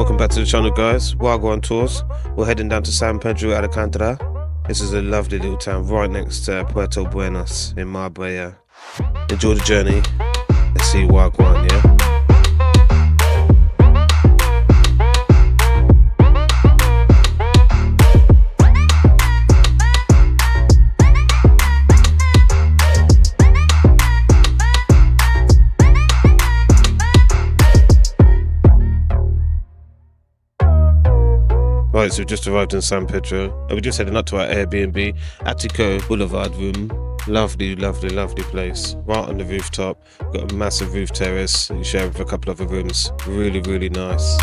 Welcome back to the channel, guys. While we're on tours, we're heading down to San Pedro Alcantara. This is a lovely little town right next to Puerto Buenos in Marbella. Enjoy the journey. Let's see Wagwan, yeah? Right, so we've just arrived in San Pedro and we're just heading up to our Airbnb, Attico Boulevard room. Lovely, lovely, lovely place. Right on the rooftop. Got a massive roof terrace that you share with a couple other rooms. Really, really nice.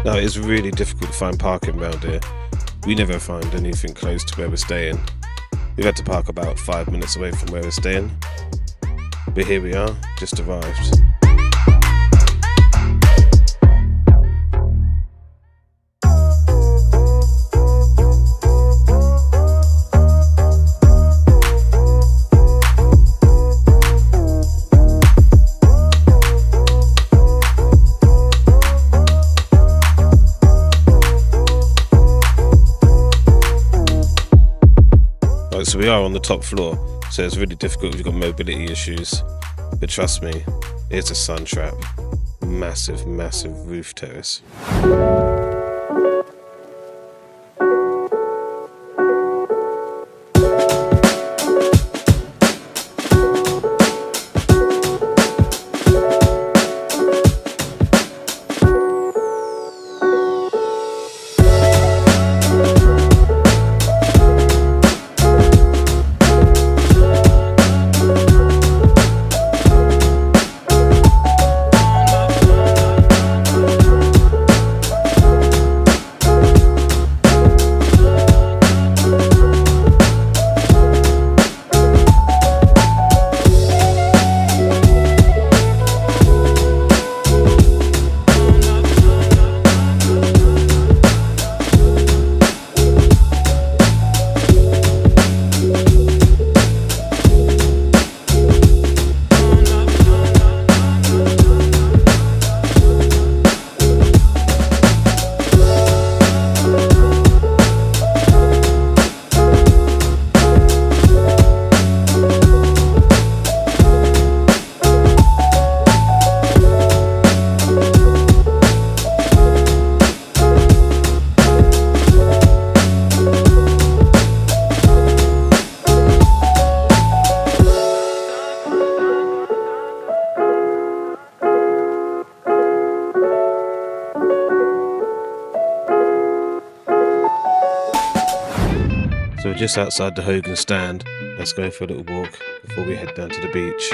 Now, it's really difficult to find parking around here. We never find anything close to where we're staying. We've had to park about 5 minutes away from where we're staying. But here we are, just arrived. So we are on the top floor, so it's really difficult if you've got mobility issues. But trust me, it's a sun trap. Massive, massive roof terrace. So we're just outside the Hogan stand. Let's go for a little walk before we head down to the beach.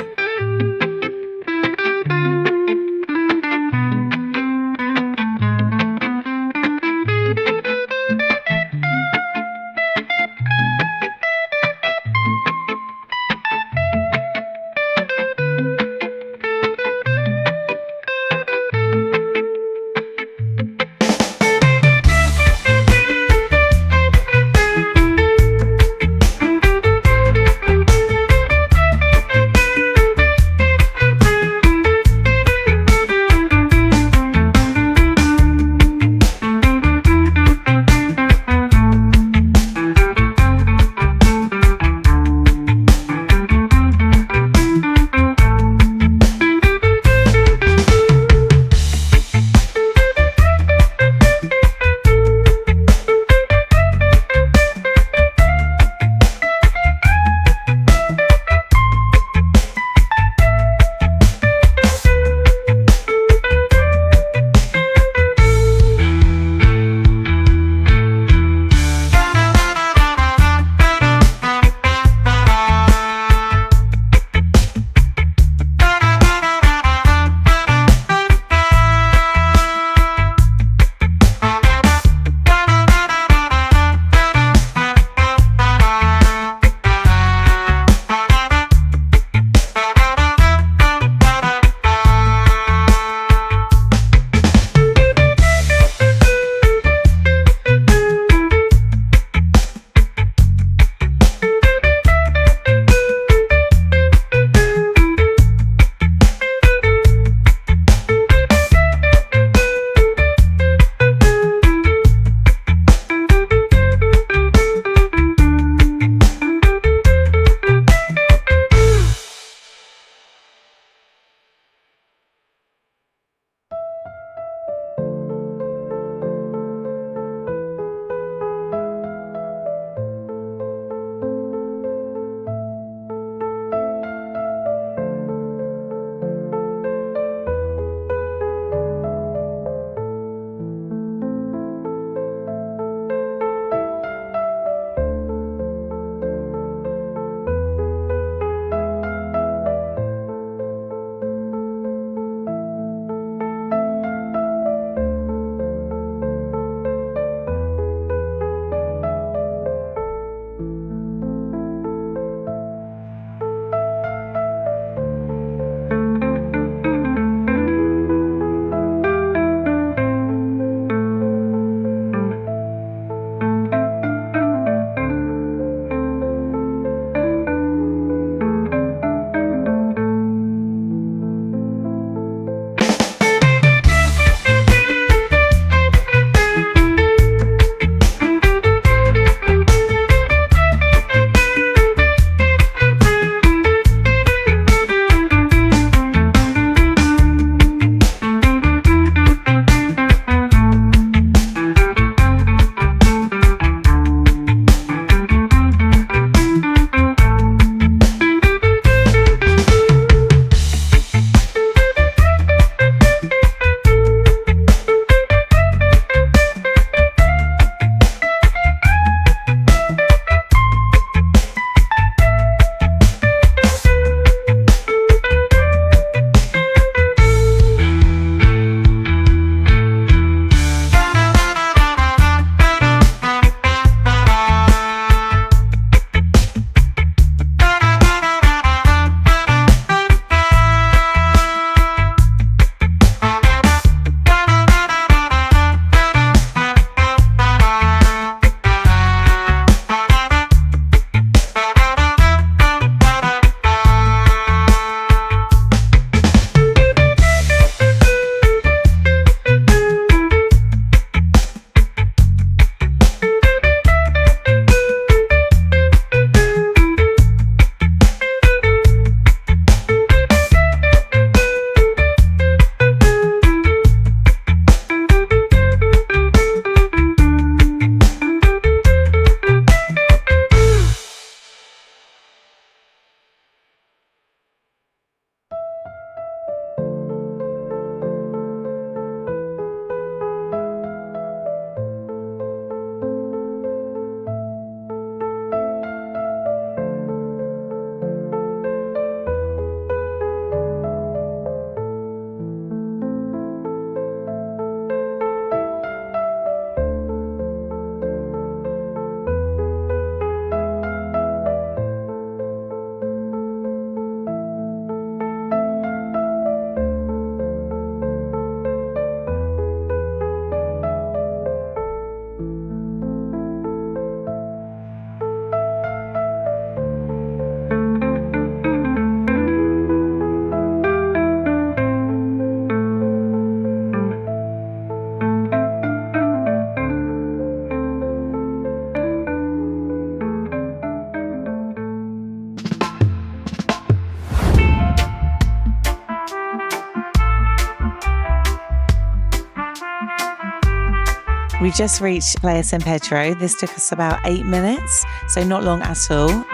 We just reached Playa San Pedro. This took us about 8 minutes, so not long at all.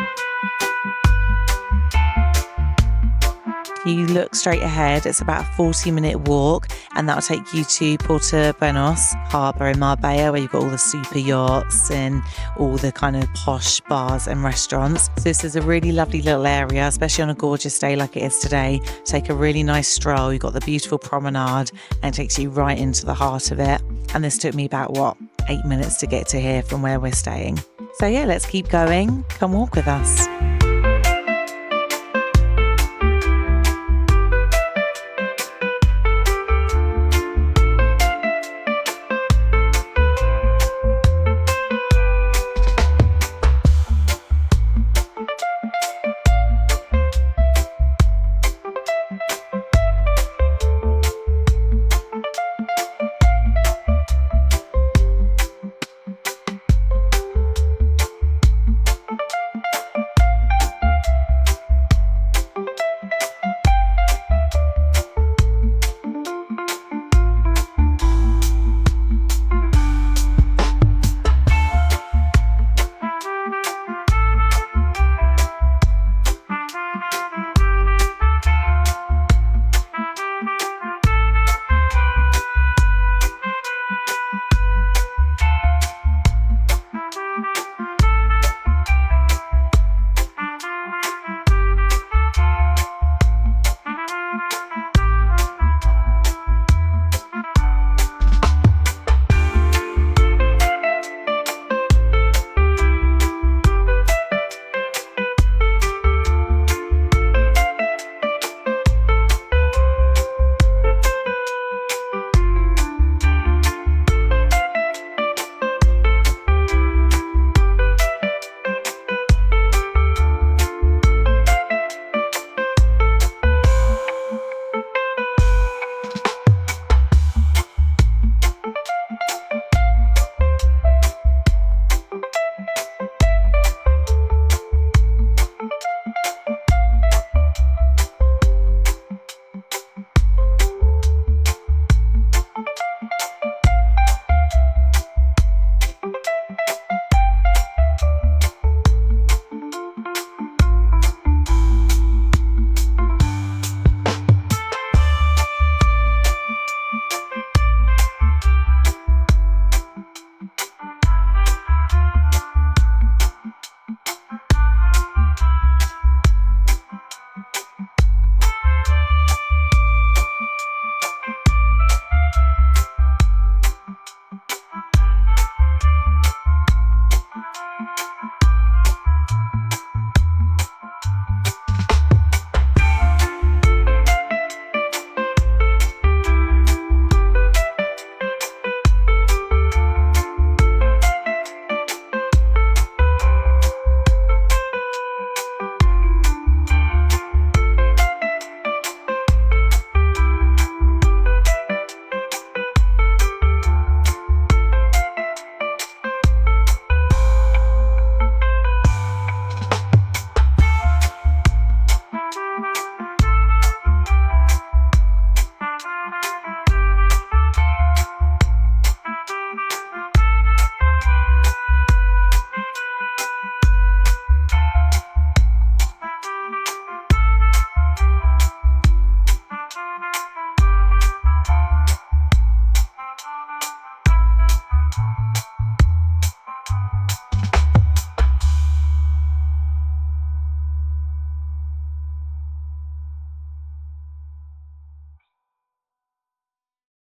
You look straight ahead, it's about a 40-minute walk, and that'll take you to Buenos Harbour in Marbella, where you've got all the super yachts and all the kind of posh bars and restaurants. So this is a really lovely little area, especially on a gorgeous day like it is today. Take a really nice stroll. You've got the beautiful promenade, and it takes you right into the heart of it. And this took me about, 8 minutes to get to here from where we're staying. So yeah, let's keep going. Come walk with us.